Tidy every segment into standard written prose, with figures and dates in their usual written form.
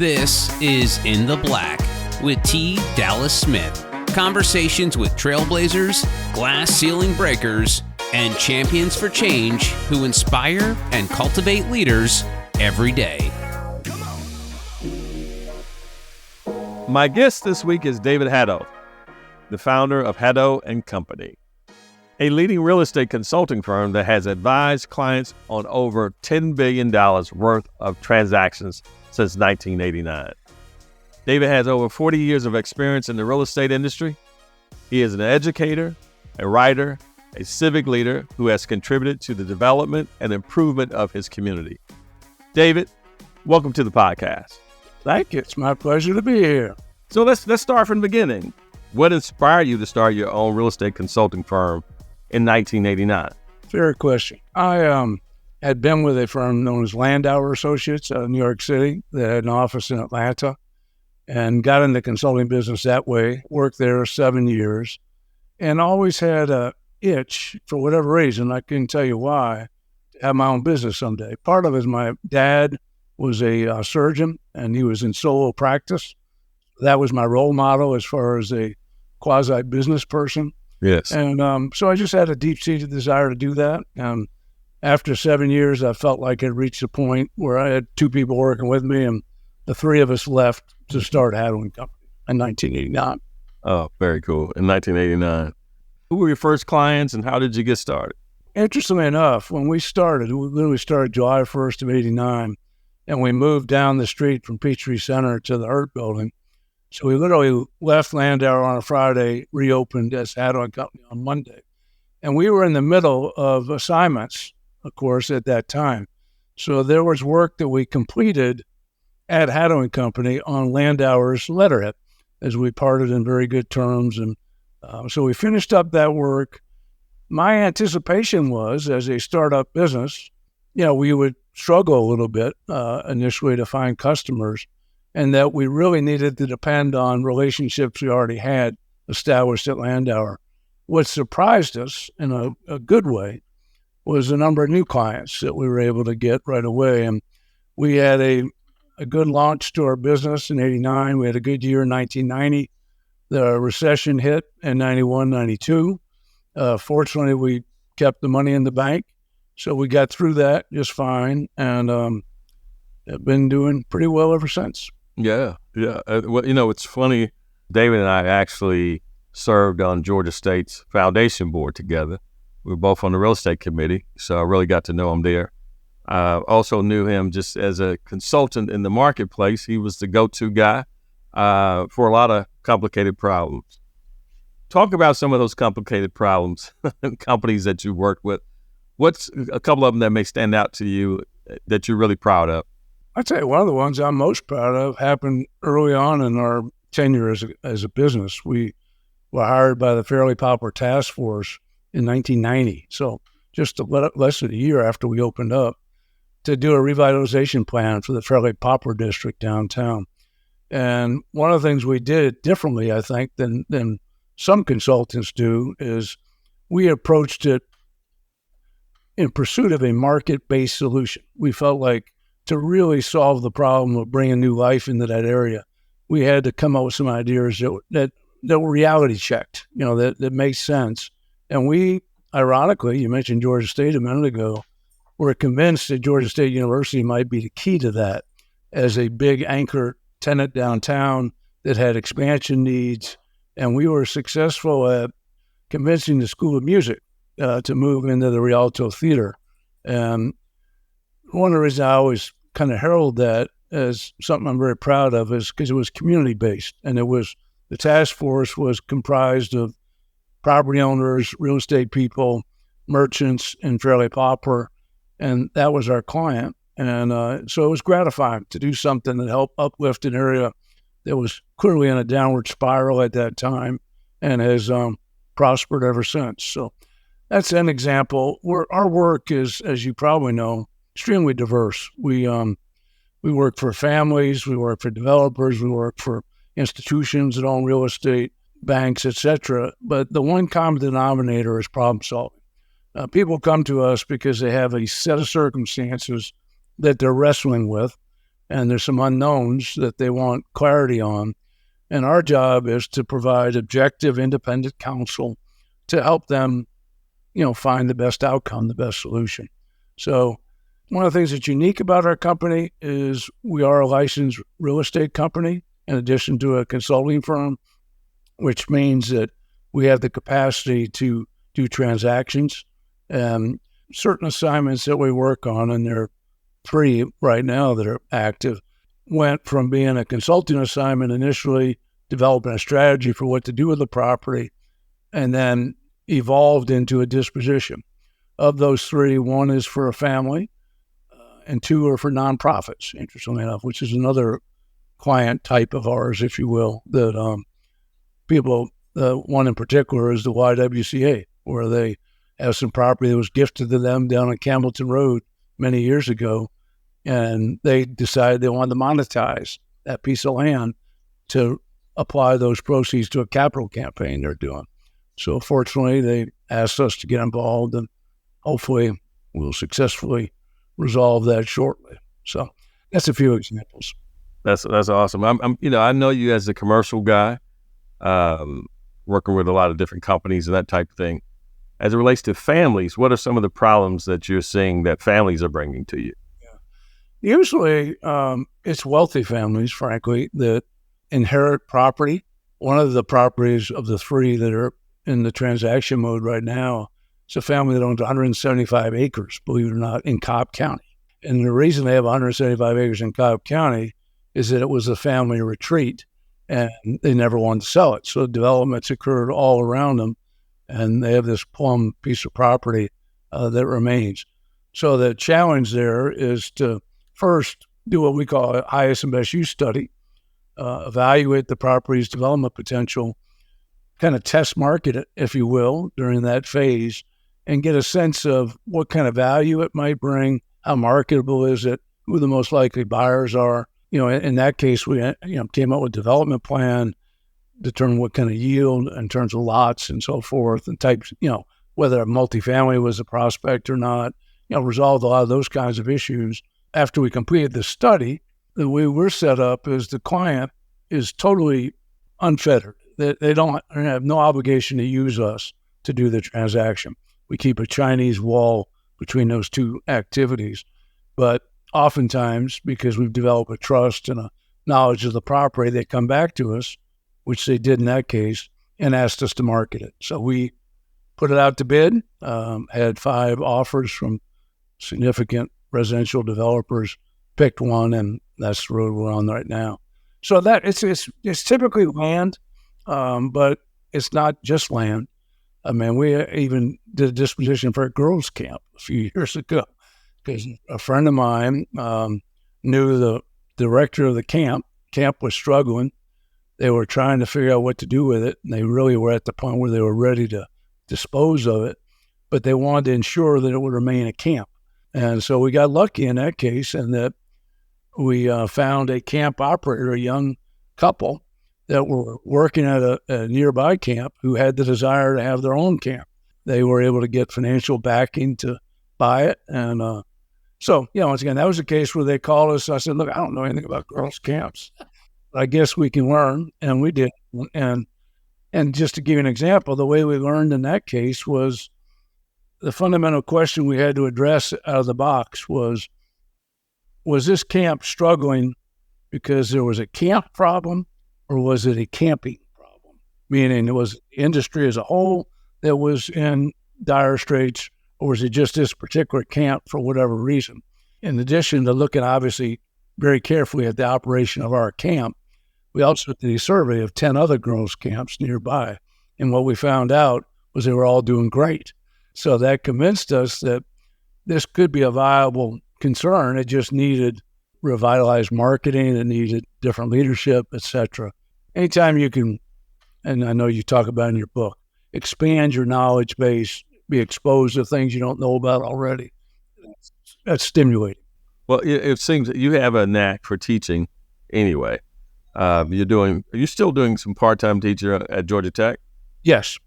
This is In the Black with T. Dallas Smith. Conversations with trailblazers, glass ceiling breakers, and champions for change who inspire and cultivate leaders every day. My guest this week is David Haddow, the founder of Haddow Company, a leading real estate consulting firm that has advised clients on over $10 billion worth of transactions since 1989. David has over 40 years of experience in the real estate industry. He is an educator, a writer, a civic leader who has contributed to the development and improvement of his community. David, welcome to the podcast. Thank you. It's my pleasure to be here. So let's start from the beginning. What inspired you to start your own real estate consulting firm in 1989? Fair question. I had been with a firm known as Haddow Associates out of New York City that had an office in Atlanta and got in the consulting business that way, worked there 7 years, and always had a itch, for whatever reason, I couldn't tell you why, to have my own business someday. Part of it is my dad was a surgeon, and he was in solo practice. That was my role model as far as a quasi-business person. Yes. And so I just had a deep-seated desire to do that. After 7 years, I felt like I'd reached a point where I had two people working with me, and the three of us left to start Haddow Company in 1989. Oh, very cool. In 1989. Who were your first clients, and how did you get started? Interestingly enough, when we started, we literally started July 1st of 89, and we moved down the street from Peachtree Center to the Hurt Building. So we literally left Haddow on a Friday, reopened as Haddow Company on Monday. And we were in the middle of assignments, of course, at that time. So there was work that we completed at Haddow Company on Landauer's letterhead as we parted in very good terms. And so we finished up that work. My anticipation was, as a startup business, we would struggle a little bit initially to find customers, and that we really needed to depend on relationships we already had established at Landauer. What surprised us in a good way was the number of new clients that we were able to get right away. And we had a good launch to our business in 89. We had a good year in 1990. The recession hit in 91, 92. Fortunately, we kept the money in the bank. So we got through that just fine, and have been doing pretty well ever since. Yeah. It's funny. David and I actually served on Georgia State's foundation board together. We were both on the real estate committee, so I really got to know him there. I also knew him just as a consultant in the marketplace. He was the go-to guy for a lot of complicated problems. Talk about some of those complicated problems and companies that you worked with. What's a couple of them that may stand out to you that you're really proud of? I'd say one of the ones I'm most proud of happened early on in our tenure as a business. We were hired by the Fairleigh Poplar Task Force in 1990, so just less than a year after we opened up, to do a revitalization plan for the Fairleigh Poplar district downtown. And one of the things we did differently, I think, than some consultants do, is we approached it in pursuit of a market-based solution. We felt like to really solve the problem of bringing new life into that area, we had to come up with some ideas that were reality checked, that made sense. And we, ironically, you mentioned Georgia State a minute ago, were convinced that Georgia State University might be the key to that as a big anchor tenant downtown that had expansion needs. And we were successful at convincing the School of Music to move into the Rialto Theater. And one of the reasons I always kind of herald that as something I'm very proud of is because it was community-based, and the task force was comprised of property owners, real estate people, merchants in Fairleigh Poplar, and that was our client. And so it was gratifying to do something that helped uplift an area that was clearly in a downward spiral at that time and has prospered ever since. So that's an example where our work is, as you probably know, extremely diverse. We work for families, we work for developers, we work for institutions that own real estate, banks, etc. But the one common denominator is problem solving. People come to us because they have a set of circumstances that they're wrestling with, and there's some unknowns that they want clarity on. And our job is to provide objective, independent counsel to help them, find the best outcome, the best solution. So one of the things that's unique about our company is we are a licensed real estate company in addition to a consulting firm, which means that we have the capacity to do transactions and certain assignments that we work on, and there are 3 right now that are active, went from being a consulting assignment initially, developing a strategy for what to do with the property, and then evolved into a disposition. Of those 3, 1 is for a family, and 2 are for nonprofits, interestingly enough, which is another client type of ours, if you will, that people, one in particular is the YWCA, where they have some property that was gifted to them down on Campbellton Road many years ago, and they decided they wanted to monetize that piece of land to apply those proceeds to a capital campaign they're doing. So fortunately, they asked us to get involved, and hopefully we'll successfully resolve that shortly. So that's a few examples. That's awesome. I know you as a commercial guy, working with a lot of different companies and that type of thing. As it relates to families, what are some of the problems that you're seeing that families are bringing to you? Usually, it's wealthy families, frankly, that inherit property. One of the properties of the 3 that are in the transaction mode right now, it's a family that owns 175 acres, believe it or not, in Cobb County. And the reason they have 175 acres in Cobb County is that it was a family retreat, and they never wanted to sell it. So developments occurred all around them, and they have this plum piece of property that remains. So the challenge there is to first do what we call a highest and best use study, evaluate the property's development potential, kind of test market it, if you will, during that phase, and get a sense of what kind of value it might bring, how marketable is it, who the most likely buyers are. In that case, we came up with a development plan, determine what kind of yield in terms of lots and so forth, and types, whether a multifamily was a prospect or not, resolved a lot of those kinds of issues. After we completed the study, the way we're set up is the client is totally unfettered. They don't have no obligation to use us to do the transaction. We keep a Chinese wall between those 2 activities. But oftentimes, because we've developed a trust and a knowledge of the property, they come back to us, which they did in that case, and asked us to market it. So we put it out to bid, had 5 offers from significant residential developers, picked one, and that's the road we're on right now. So that it's typically land, but it's not just land. I mean, we even did a disposition for a girls' camp a few years ago because a friend of mine knew the director of the camp. Camp was struggling. They were trying to figure out what to do with it, and they really were at the point where they were ready to dispose of it, but they wanted to ensure that it would remain a camp. And so we got lucky in that case, and that we found a camp operator, a young couple that were working at a nearby camp who had the desire to have their own camp. They were able to get financial backing to buy it. And so, once again, that was a case where they called us. I said, look, I don't know anything about girls' camps. I guess we can learn. And we did. And just to give you an example, the way we learned in that case was the fundamental question we had to address out of the box was this camp struggling because there was a camp problem, or was it a camping problem? Meaning it was the industry as a whole that was in dire straits, or was it just this particular camp for whatever reason? In addition to looking obviously very carefully at the operation of our camp, we also did a survey of 10 other girls' camps nearby. And what we found out was they were all doing great. So that convinced us that this could be a viable concern. It just needed revitalized marketing. It needed different leadership, et cetera. Anytime you can, and I know you talk about in your book, expand your knowledge base, be exposed to things you don't know about already, that's stimulating. Well, it seems that you have a knack for teaching anyway. Are you still doing some part-time teacher at Georgia Tech? Yes.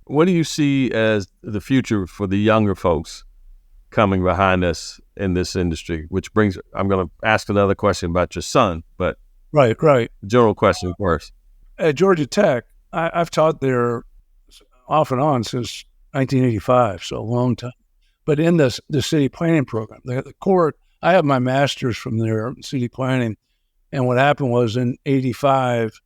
What do you see as the future for the younger folks coming behind us in this industry, which brings, I'm going to ask another question about your son, but Right. general question first. At Georgia Tech, I've taught there off and on since 1985, so a long time. But in the city planning program, the core, I have my master's from there in city planning. And what happened was in 85,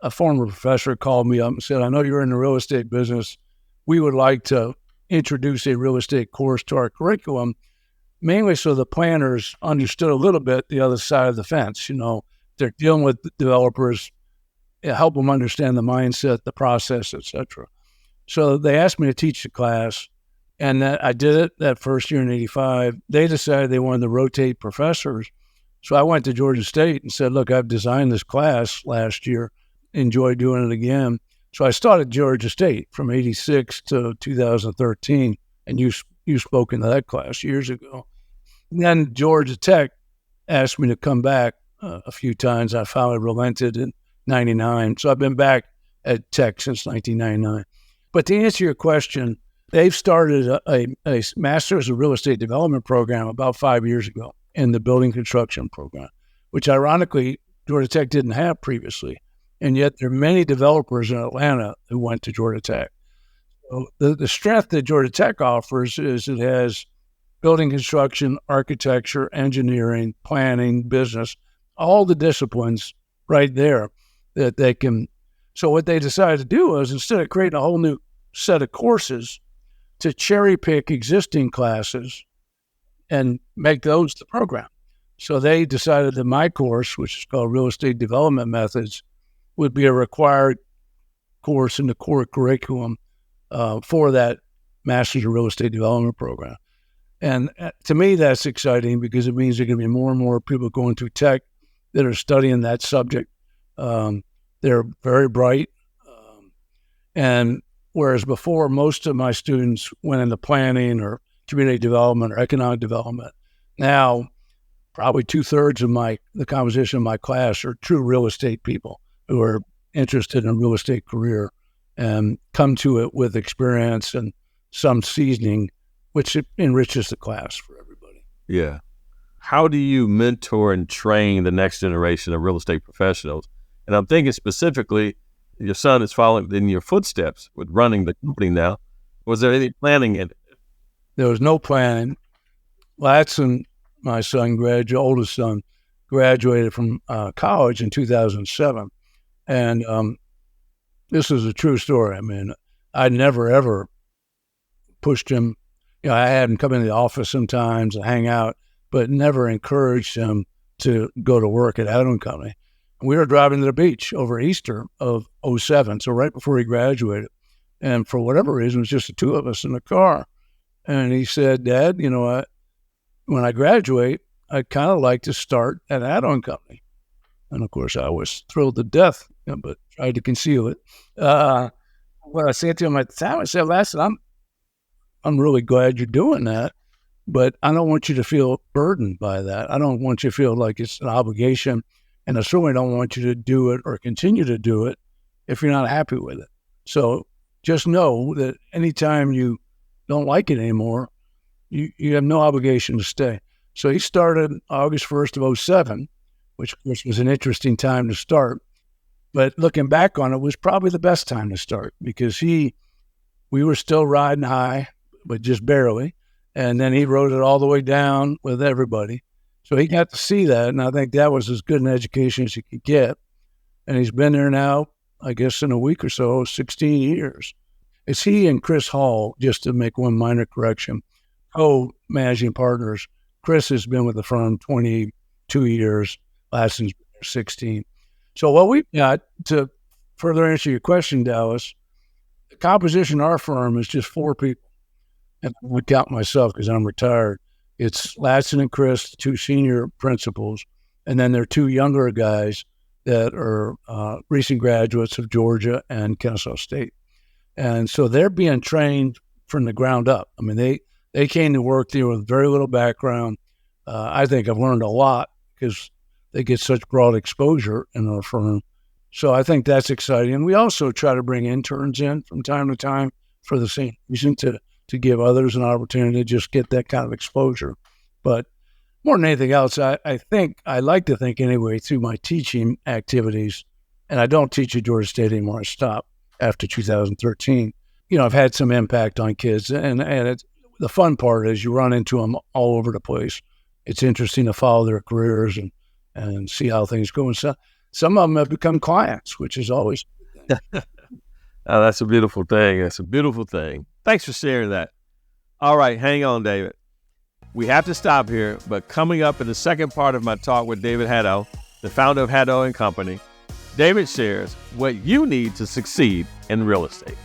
a former professor called me up and said, I know you're in the real estate business. We would like to introduce a real estate course to our curriculum, mainly so the planners understood a little bit the other side of the fence. They're dealing with developers, help them understand the mindset, the process, etc. So they asked me to teach the class, and I did it that first year in 85. They decided they wanted to rotate professors. So I went to Georgia State and said, look, I've designed this class last year, enjoy doing it again. So I started Georgia State from 86 to 2013, and you spoke into that class years ago. And then Georgia Tech asked me to come back a few times. I finally relented in 99. So I've been back at Tech since 1999. But to answer your question, they've started a Master's of Real Estate Development program about 5 years ago in the building construction program, which ironically Georgia Tech didn't have previously. And yet there are many developers in Atlanta who went to Georgia Tech. So the strength that Georgia Tech offers is it has building construction, architecture, engineering, planning, business, all the disciplines right there that they can. So what they decided to do was, instead of creating a whole new set of courses, to cherry pick existing classes and make those the program. So they decided that my course, which is called Real Estate Development Methods, would be a required course in the core curriculum for that Master's of Real Estate Development program. And to me, that's exciting because it means there are going to be more and more people going through Tech that are studying that subject. They're very bright. And whereas before, most of my students went into planning or community development or economic development, now probably 2/3 of the composition of my class are true real estate people who are interested in a real estate career and come to it with experience and some seasoning, which enriches the class for everybody. Yeah. How do you mentor and train the next generation of real estate professionals? And I'm thinking specifically, your son is following in your footsteps with running the company now. Was there any planning in it? There was no planning. Latson, my son, oldest son, graduated from college in 2007. And this is a true story. I mean, I never, ever pushed him. I had him come into the office sometimes and hang out, but never encouraged him to go to work at Haddow Company. We were driving to the beach over Easter of 07, so right before he graduated. And for whatever reason, it was just the two of us in the car. And he said, Dad, when I graduate, I'd kind of like to start at Haddow Company. And of course, I was thrilled to death, but tried to conceal it. What I said to him at the time, I said, Lasson, I'm really glad you're doing that, but I don't want you to feel burdened by that. I don't want you to feel like it's an obligation, and I certainly don't want you to do it or continue to do it if you're not happy with it. So just know that anytime you don't like it anymore, you have no obligation to stay. So he started August 1st of 07, which of course was an interesting time to start. But looking back on it, was probably the best time to start because we were still riding high, but just barely. And then he rode it all the way down with everybody. So he got to see that. And I think that was as good an education as he could get. And he's been there now, I guess in a week or so, 16 years. It's he and Chris Hall, just to make one minor correction, co-managing partners. Chris has been with the firm 22 years, Lasson's been there 16. So what we've got, to further answer your question, Dallas, the composition of our firm is just 4 people. And I would count myself because I'm retired. It's Latson and Chris, 2 senior principals, and then there are 2 younger guys that are recent graduates of Georgia and Kennesaw State. And so they're being trained from the ground up. I mean, they came to work there with very little background. I think I've learned a lot because they get such broad exposure in our firm. So I think that's exciting. And we also try to bring interns in from time to time for the same reason, to to give others an opportunity to just get that kind of exposure. But more than anything else, I think, I like to think anyway, through my teaching activities, and I don't teach at Georgia State anymore. I stopped after 2013. I've had some impact on kids, and the fun part is you run into them all over the place. It's interesting to follow their careers and see how things go. And so, some of them have become clients, which is always a good thing. Oh, that's a beautiful thing. That's a beautiful thing. Thanks for sharing that. All right, hang on, David. We have to stop here, but coming up in the second part of my talk with David Haddow, the founder of Haddow Company, David shares what you need to succeed in real estate.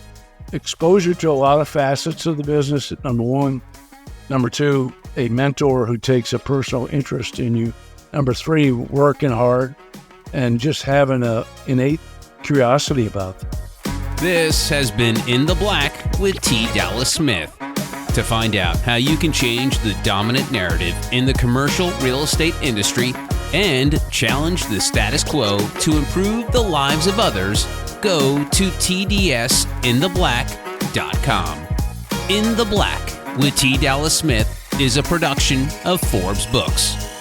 Exposure to a lot of facets of the business, number one. Number two, a mentor who takes a personal interest in you. Number three, working hard and just having an innate curiosity about them. This has been In the Black with T. Dallas Smith. To find out how you can change the dominant narrative in the commercial real estate industry and challenge the status quo to improve the lives of others, go to tdsintheblack.com. In the Black with T. Dallas Smith is a production of Forbes Books.